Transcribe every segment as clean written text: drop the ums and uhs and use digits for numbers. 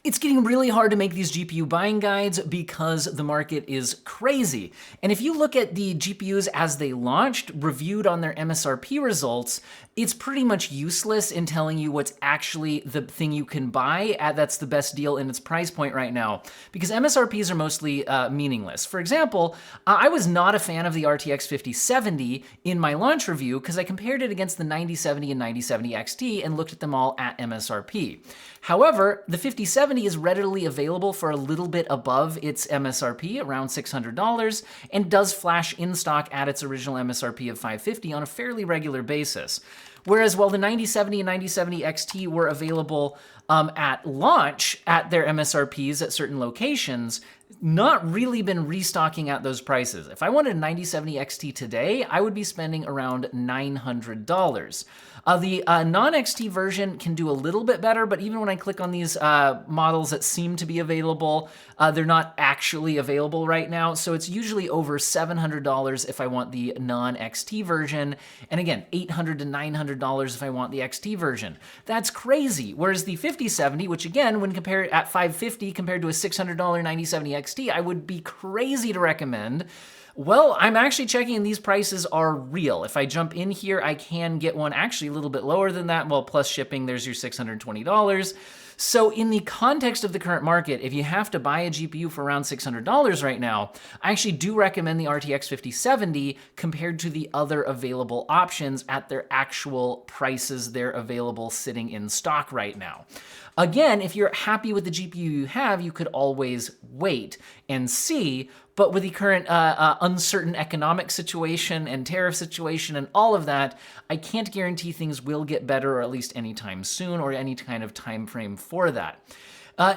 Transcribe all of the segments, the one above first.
It's getting really hard to make these GPU buying guides because the market is crazy. And if you look at the GPUs as they launched, reviewed on their MSRP results, it's pretty much useless in telling you what's actually the thing you can buy that's the best deal in its price point right now, because MSRPs are mostly meaningless. For example, I was not a fan of the RTX 5070 in my launch review because I compared it against the 9070 and 9070 XT and looked at them all at MSRP. However, the 5070 is readily available for a little bit above its MSRP, around $600, and does flash in stock at its original MSRP of $550 on a fairly regular basis. Whereas while the 9070 and 9070 XT were available at launch at their MSRPs at certain locations, not really been restocking at those prices. If I wanted a 9070 XT today, I would be spending around $900. The non-XT version can do a little bit better, but even when I click on these models that seem to be available, they're not actually available right now. So it's usually over $700 if I want the non-XT version. And again, $800 to $900 if I want the XT version. That's crazy. Whereas the 5070, which again, when compared at $550 compared to a $600 9070 XT, I would be crazy to recommend. Well, I'm actually checking and these prices are real. If I jump in here, I can get one actually a little bit lower than that. Well, plus shipping, there's your $620. So in the context of the current market, if you have to buy a GPU for around $600 right now, I actually do recommend the RTX 5070 compared to the other available options at their actual prices they're available sitting in stock right now. Again, if you're happy with the GPU you have, you could always wait and see. But with the current uncertain economic situation and tariff situation and all of that, I can't guarantee things will get better, or at least anytime soon, or any kind of time frame for that.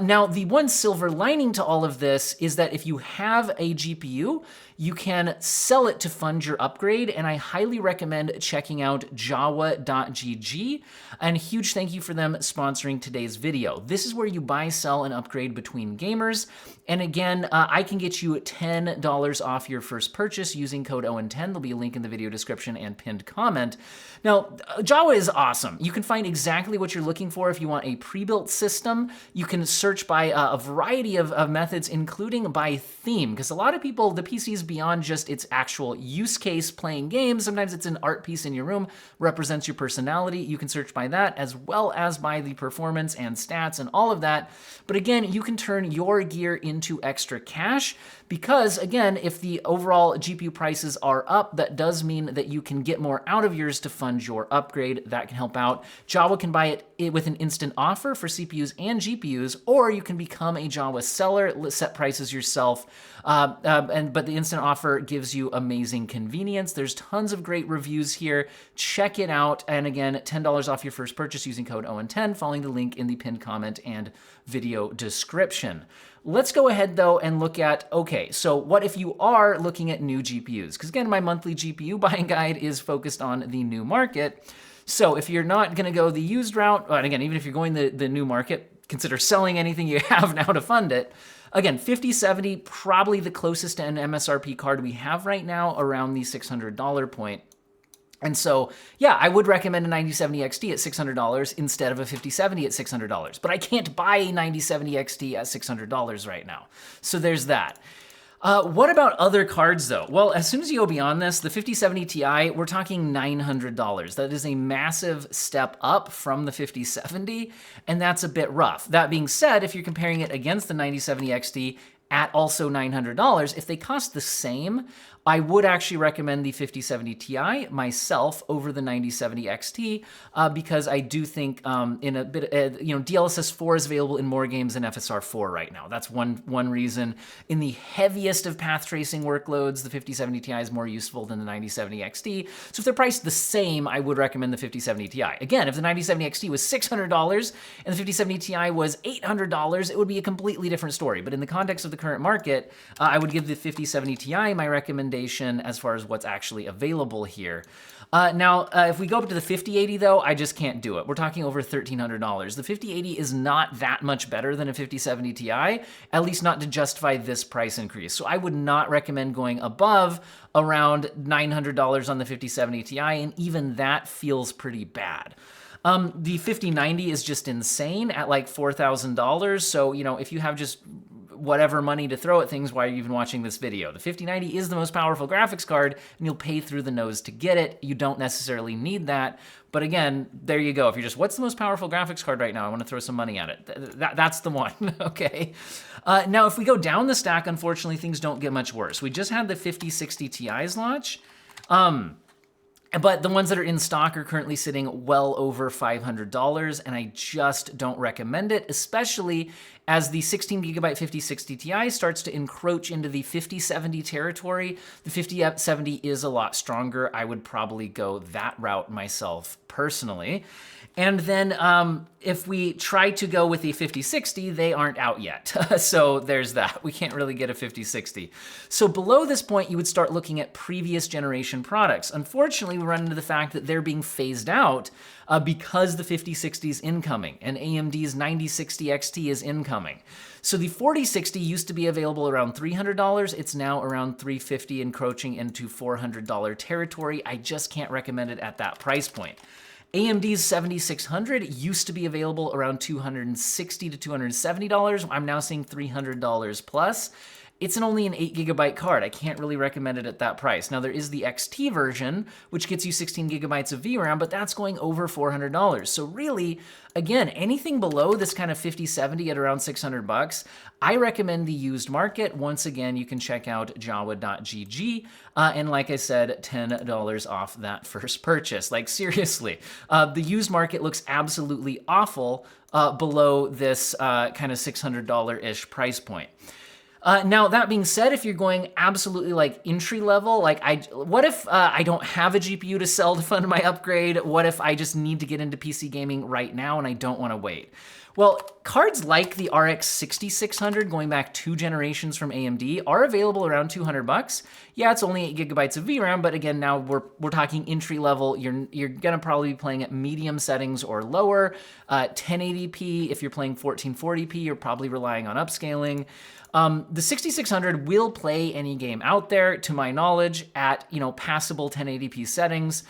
Now, the one silver lining to all of this is that if you have a GPU, you can sell it to fund your upgrade, and I highly recommend checking out Jawa.gg, and huge thank you for them sponsoring today's video. This is where you buy, sell, and upgrade between gamers, and again, I can get you $10 off your first purchase using code OWEN10. There'll be a link in the video description and pinned comment. Now, Jawa is awesome. You can find exactly what you're looking for if you want a pre-built system. You can search by a variety of methods, including by theme, because a lot of people, the PC is beyond just its actual use case playing games. Sometimes it's an art piece in your room, represents your personality. You can search by that as well as by the performance and stats and all of that. But again, you can turn your gear into extra cash because, again, if the overall GPU prices are up, that does mean that you can get more out of yours to fund your upgrade. That can help out. Jawa can buy it with an instant offer for CPUs and GPUs, or you can become a Jawa seller, set prices yourself. But the instant offer gives you amazing convenience. There's tons of great reviews here. Check it out. And again, $10 off your first purchase using code OWEN10, following the link in the pinned comment and video description. Let's go ahead though and look at, okay, so what if you are looking at new GPUs? Because again, my monthly GPU buying guide is focused on the new market. So if you're not gonna go the used route, and again, even if you're going the new market, consider selling anything you have now to fund it. Again, 5070, probably the closest to an MSRP card we have right now, around the $600 point. And so, yeah, I would recommend a 9070 XT at $600 instead of a 5070 at $600. But I can't buy a 9070 XT at $600 right now. So there's that. What about other cards though? Well, as soon as you go beyond this, the 5070 Ti, we're talking $900. That is a massive step up from the 5070, and that's a bit rough. That being said, if you're comparing it against the 9070 XT at also $900, if they cost the same, I would actually recommend the 5070 Ti myself over the 9070 XT because I do think in a bit, DLSS 4 is available in more games than FSR 4 right now. That's one reason. In the heaviest of path tracing workloads, the 5070 Ti is more useful than the 9070 XT. So if they're priced the same, I would recommend the 5070 Ti. Again, if the 9070 XT was $600 and the 5070 Ti was $800, it would be a completely different story. But in the context of the current market, I would give the 5070 Ti my recommendation as far as what's actually available here. Now, if we go up to the 5080 though, I just can't do it. We're talking over $1,300. The 5080 is not that much better than a 5070 Ti, at least not to justify this price increase. So I would not recommend going above around $900 on the 5070 Ti, and even that feels pretty bad. The 5090 is just insane at like $4,000. So, you know, if you have just whatever money to throw at things, why are you even watching this video? The 5090 is the most powerful graphics card, and you'll pay through the nose to get it. You don't necessarily need that. But again, there you go. If you're just, what's the most powerful graphics card right now? I want to throw some money at it. That's the one, okay? Now, if we go down the stack, unfortunately, things don't get much worse. We just had the 5060 Ti's launch. But the ones that are in stock are currently sitting well over $500, and I just don't recommend it, especially as the 16GB 5060 Ti starts to encroach into the 5070 territory. The 5070 is a lot stronger. I would probably go that route myself personally. And then if we try to go with the 5060, they aren't out yet. So there's that. We can't really get a 5060. So below this point, you would start looking at previous generation products. Unfortunately, we run into the fact that they're being phased out because the 5060 is incoming and AMD's 9060 XT is incoming. So the 4060 used to be available around $300. It's now around $350, encroaching into $400 territory. I just can't recommend it at that price point. AMD's 7600 used to be available around $260 to $270. I'm now seeing $300 plus. It's only an 8GB card. I can't really recommend it at that price. Now, there is the XT version, which gets you 16GB of VRAM, but that's going over $400. So really, again, anything below this kind of 5070 at around $600, I recommend the used market. Once again, you can check out jawa.gg. And like I said, $10 off that first purchase. Like seriously, the used market looks absolutely awful below this kind of $600-ish price point. Now, that being said, if you're going absolutely like entry level, like what if I don't have a GPU to sell to fund my upgrade? What if I just need to get into PC gaming right now and I don't want to wait? Well, cards like the RX 6600, going back 2 generations from AMD, are available around $200. Yeah, it's only 8GB of VRAM, but again, now we're talking entry level. You're gonna probably be playing at medium settings or lower. 1080p, if you're playing 1440p, you're probably relying on upscaling. The 6600 will play any game out there, to my knowledge, at passable 1080p settings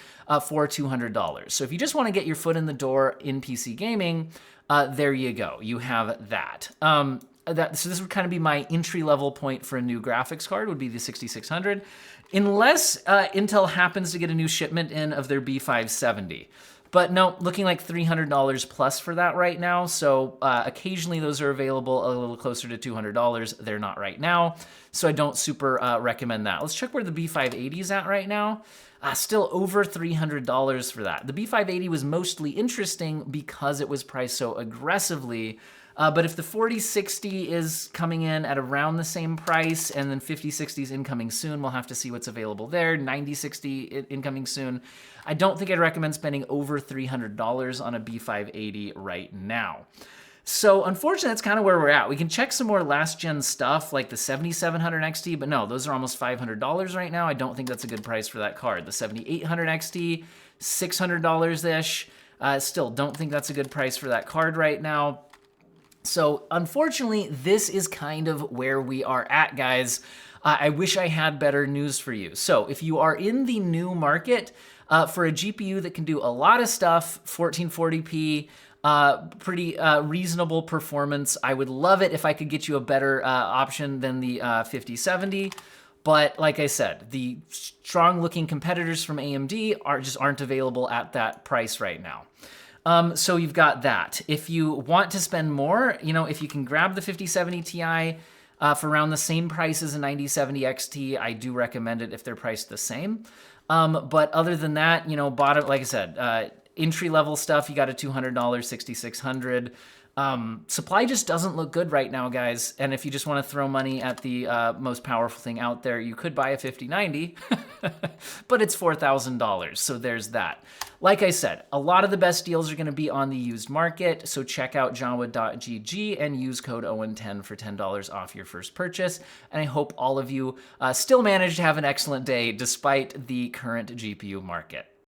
for $200. So if you just want to get your foot in the door in PC gaming, there you go. You have that. So this would kind of be my entry-level point for a new graphics card, would be the 6600, unless Intel happens to get a new shipment in of their B570. But no, looking like $300 plus for that right now. So occasionally those are available a little closer to $200. They're not right now. So I don't super recommend that. Let's check where the B580 is at right now. Still over $300 for that. The B580 was mostly interesting because it was priced so aggressively. But if the 4060 is coming in at around the same price and then 5060 is incoming soon, we'll have to see what's available there. 9060 incoming soon. I don't think I'd recommend spending over $300 on a B580 right now. So unfortunately, that's kind of where we're at. We can check some more last gen stuff like the 7700 XT, but no, those are almost $500 right now. I don't think that's a good price for that card. The 7800 XT, $600-ish. Still don't think that's a good price for that card right now. So unfortunately, this is kind of where we are at, guys. I wish I had better news for you. So if you are in the new market for a GPU that can do a lot of stuff, 1440p, pretty reasonable performance, I would love it if I could get you a better option than the 5070. But like I said, the strong-looking competitors from AMD aren't available at that price right now. So you've got that. If you want to spend more, if you can grab the 5070 Ti for around the same price as a 9070 XT, I do recommend it if they're priced the same. But other than that, bottom, like I said, entry-level stuff, you got a $200 6600. Supply just doesn't look good right now, guys. And if you just want to throw money at the most powerful thing out there, you could buy a 5090, but it's $4,000. So there's that. Like I said, a lot of the best deals are going to be on the used market. So check out jawa.gg and use code OWEN10 for $10 off your first purchase. And I hope all of you still manage to have an excellent day despite the current GPU market.